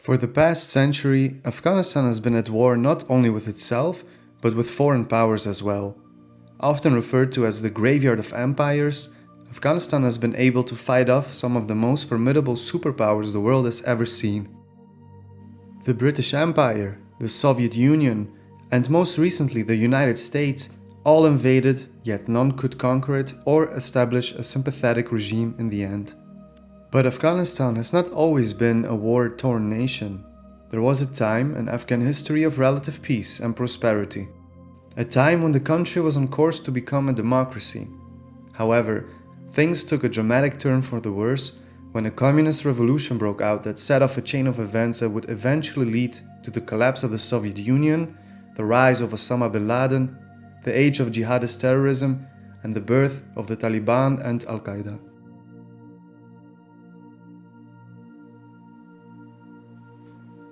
For the past century, Afghanistan has been at war not only with itself, but with foreign powers as well. Often referred to as the graveyard of empires, Afghanistan has been able to fight off some of the most formidable superpowers the world has ever seen. The British Empire, the Soviet Union, and most recently the United States all invaded, yet none could conquer it or establish a sympathetic regime in the end. But Afghanistan has not always been a war-torn nation. There was a time in Afghan history of relative peace and prosperity. A time when the country was on course to become a democracy. However, things took a dramatic turn for the worse when a communist revolution broke out that set off a chain of events that would eventually lead to the collapse of the Soviet Union, the rise of Osama bin Laden, the age of jihadist terrorism, and the birth of the Taliban and Al-Qaeda.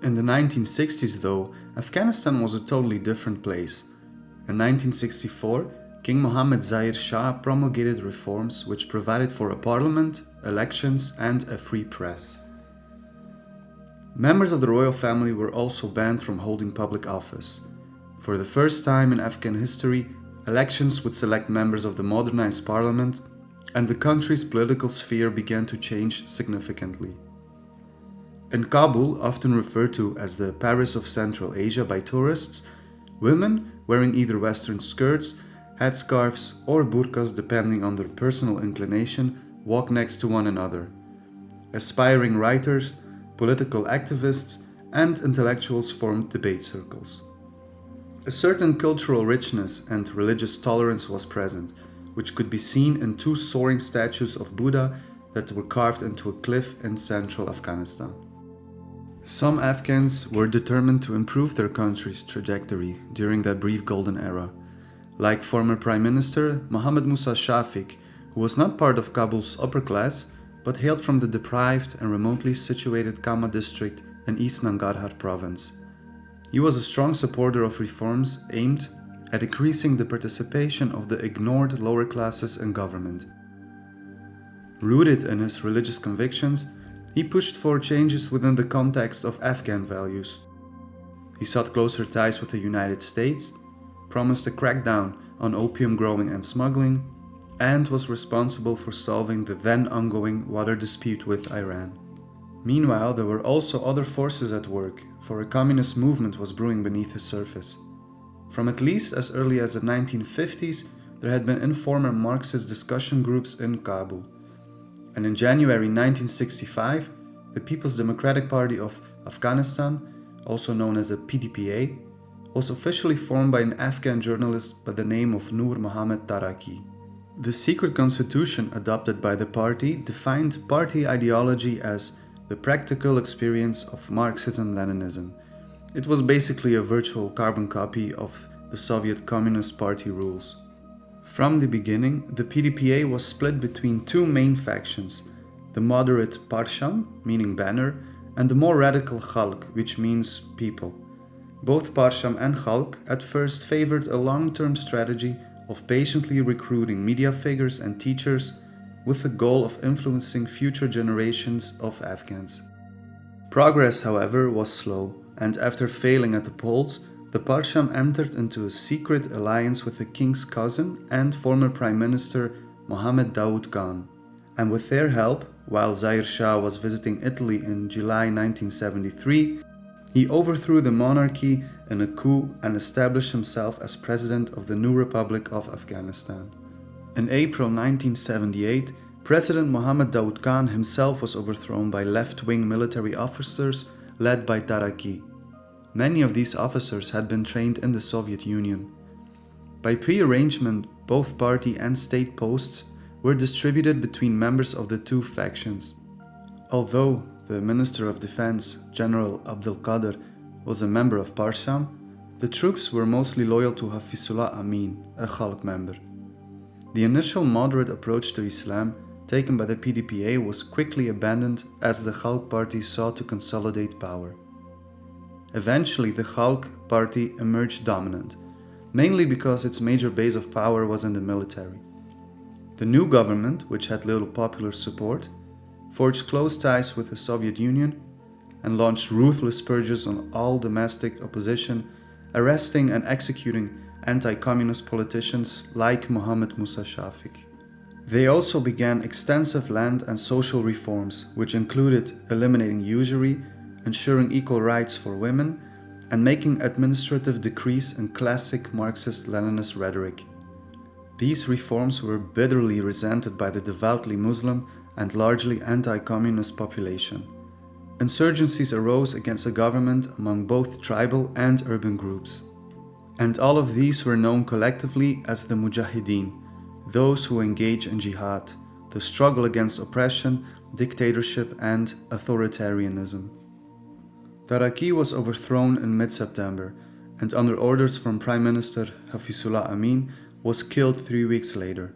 In the 1960s, though, Afghanistan was a totally different place. In 1964, King Mohammad Zahir Shah promulgated reforms which provided for a parliament, elections, and a free press. Members of the royal family were also banned from holding public office. For the first time in Afghan history, elections would select members of the modernized parliament, and the country's political sphere began to change significantly. In Kabul, often referred to as the Paris of Central Asia by tourists, women, wearing either Western skirts, headscarves, or burqas depending on their personal inclination, walk next to one another. Aspiring writers, political activists, and intellectuals formed debate circles. A certain cultural richness and religious tolerance was present, which could be seen in two soaring statues of Buddha that were carved into a cliff in central Afghanistan. Some Afghans were determined to improve their country's trajectory during that brief golden era, like former Prime Minister Mohammad Musa Shafiq, who was not part of Kabul's upper class, but hailed from the deprived and remotely situated Kama district in East Nangarhar province. He was a strong supporter of reforms aimed at increasing the participation of the ignored lower classes in government. Rooted in his religious convictions, he pushed for changes within the context of Afghan values. He sought closer ties with the United States, promised a crackdown on opium growing and smuggling, and was responsible for solving the then ongoing water dispute with Iran. Meanwhile, there were also other forces at work, for a communist movement was brewing beneath the surface. From at least as early as the 1950s, there had been informal Marxist discussion groups in Kabul. And in January 1965, the People's Democratic Party of Afghanistan, also known as the PDPA, was officially formed by an Afghan journalist by the name of Nur Mohammad Taraki. The secret constitution adopted by the party defined party ideology as the practical experience of Marxism-Leninism. It was basically a virtual carbon copy of the Soviet Communist Party rules. From the beginning, the PDPA was split between two main factions, the moderate Parsham, meaning banner, and the more radical Khalq, which means people. Both Parsham and Khalq at first favored a long-term strategy of patiently recruiting media figures and teachers with the goal of influencing future generations of Afghans. Progress, however, was slow, and after failing at the polls, the Parsham entered into a secret alliance with the king's cousin and former Prime Minister Mohammed Daoud Khan. And with their help, while Zahir Shah was visiting Italy in July 1973, he overthrew the monarchy in a coup and established himself as president of the new Republic of Afghanistan. In April 1978, President Mohammed Daoud Khan himself was overthrown by left-wing military officers led by Taraki. Many of these officers had been trained in the Soviet Union. By pre-arrangement, both party and state posts were distributed between members of the two factions. Although the Minister of Defense, General Abdul Qadir, was a member of Parsham, the troops were mostly loyal to Hafizullah Amin, a Khalq member. The initial moderate approach to Islam taken by the PDPA was quickly abandoned as the Khalq party sought to consolidate power. Eventually, the Khalq party emerged dominant, mainly because its major base of power was in the military. The new government, which had little popular support, forged close ties with the Soviet Union and launched ruthless purges on all domestic opposition, arresting and executing anti-communist politicians like Mohammed Musa Shafik. They also began extensive land and social reforms, which included eliminating usury, ensuring equal rights for women, and making administrative decrees in classic Marxist-Leninist rhetoric. These reforms were bitterly resented by the devoutly Muslim and largely anti-communist population. Insurgencies arose against the government among both tribal and urban groups. And all of these were known collectively as the Mujahideen, those who engage in jihad, the struggle against oppression, dictatorship, and authoritarianism. Taraki was overthrown in mid-September, and under orders from Prime Minister Hafizullah Amin, was killed 3 weeks later.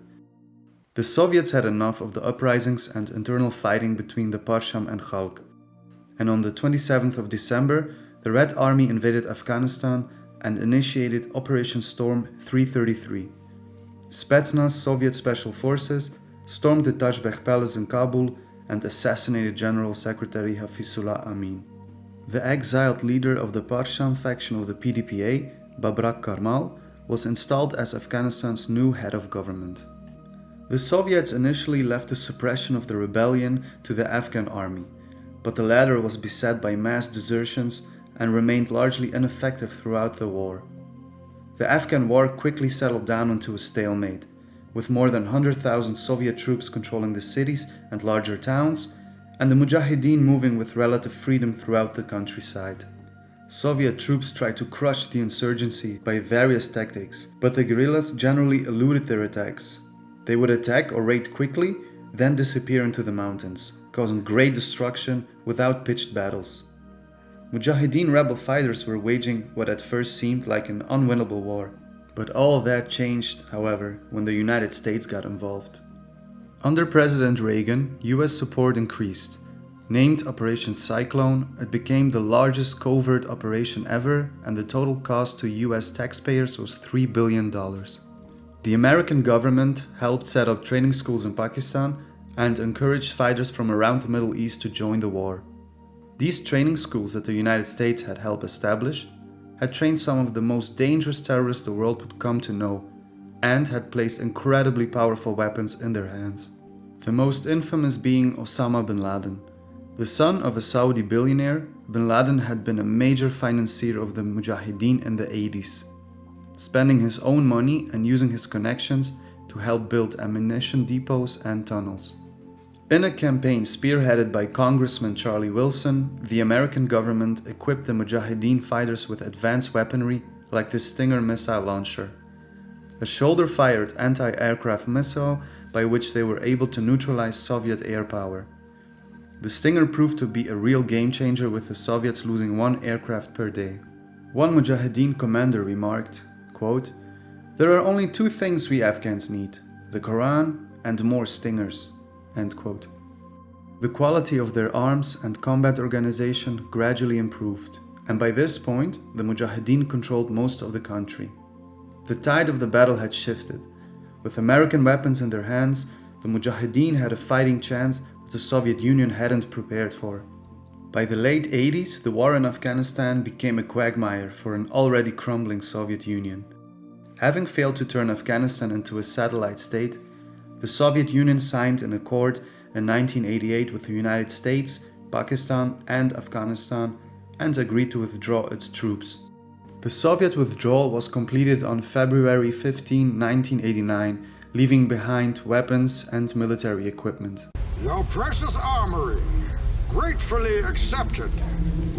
The Soviets had enough of the uprisings and internal fighting between the Parsham and Khalq, and on the 27th of December, the Red Army invaded Afghanistan and initiated Operation Storm 333. Spetsnaz, Soviet Special Forces, stormed the Tajbekh Palace in Kabul and assassinated General Secretary Hafizullah Amin. The exiled leader of the Parsham faction of the PDPA, Babrak Karmal, was installed as Afghanistan's new head of government. The Soviets initially left the suppression of the rebellion to the Afghan army, but the latter was beset by mass desertions and remained largely ineffective throughout the war. The Afghan war quickly settled down into a stalemate, with more than 100,000 Soviet troops controlling the cities and larger towns, and the Mujahideen moving with relative freedom throughout the countryside. Soviet troops tried to crush the insurgency by various tactics, but the guerrillas generally eluded their attacks. They would attack or raid quickly, then disappear into the mountains, causing great destruction without pitched battles. Mujahideen rebel fighters were waging what at first seemed like an unwinnable war. But all that changed, however, when the United States got involved. Under President Reagan, US support increased. Named Operation Cyclone, it became the largest covert operation ever, and the total cost to US taxpayers was $3 billion. The American government helped set up training schools in Pakistan and encouraged fighters from around the Middle East to join the war. These training schools that the United States had helped establish had trained some of the most dangerous terrorists the world would come to know, and had placed incredibly powerful weapons in their hands. The most infamous being Osama bin Laden. The son of a Saudi billionaire, bin Laden had been a major financier of the Mujahideen in the 80s, spending his own money and using his connections to help build ammunition depots and tunnels. In a campaign spearheaded by Congressman Charlie Wilson, the American government equipped the Mujahideen fighters with advanced weaponry like the Stinger missile launcher, a shoulder-fired anti-aircraft missile by which they were able to neutralize Soviet air power. The Stinger proved to be a real game-changer, with the Soviets losing 1 aircraft per day. One Mujahideen commander remarked, quote, "There are only 2 things we Afghans need, the Quran and more Stingers." End quote. The quality of their arms and combat organization gradually improved, and by this point, the Mujahideen controlled most of the country. The tide of the battle had shifted. With American weapons in their hands, the Mujahideen had a fighting chance that the Soviet Union hadn't prepared for. By the late 80s, the war in Afghanistan became a quagmire for an already crumbling Soviet Union. Having failed to turn Afghanistan into a satellite state, the Soviet Union signed an accord in 1988 with the United States, Pakistan, and Afghanistan, and agreed to withdraw its troops. The Soviet withdrawal was completed on February 15, 1989, leaving behind weapons and military equipment. Your precious armory, gratefully accepted.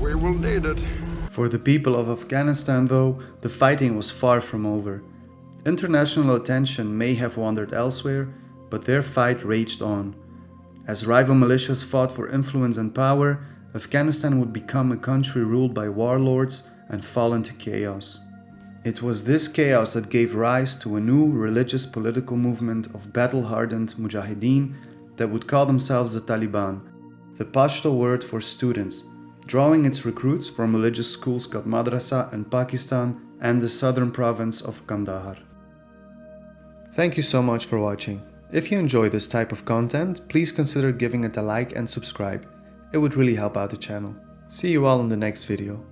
We will need it. For the people of Afghanistan, though, the fighting was far from over. International attention may have wandered elsewhere, but their fight raged on. As rival militias fought for influence and power, Afghanistan would become a country ruled by warlords and fall into chaos. It was this chaos that gave rise to a new religious political movement of battle-hardened Mujahideen that would call themselves the Taliban, the Pashto word for students, drawing its recruits from religious schools called madrasa in Pakistan and the southern province of Kandahar. Thank you so much for watching. If you enjoy this type of content, please consider giving it a like and subscribe. It would really help out the channel. See you all in the next video.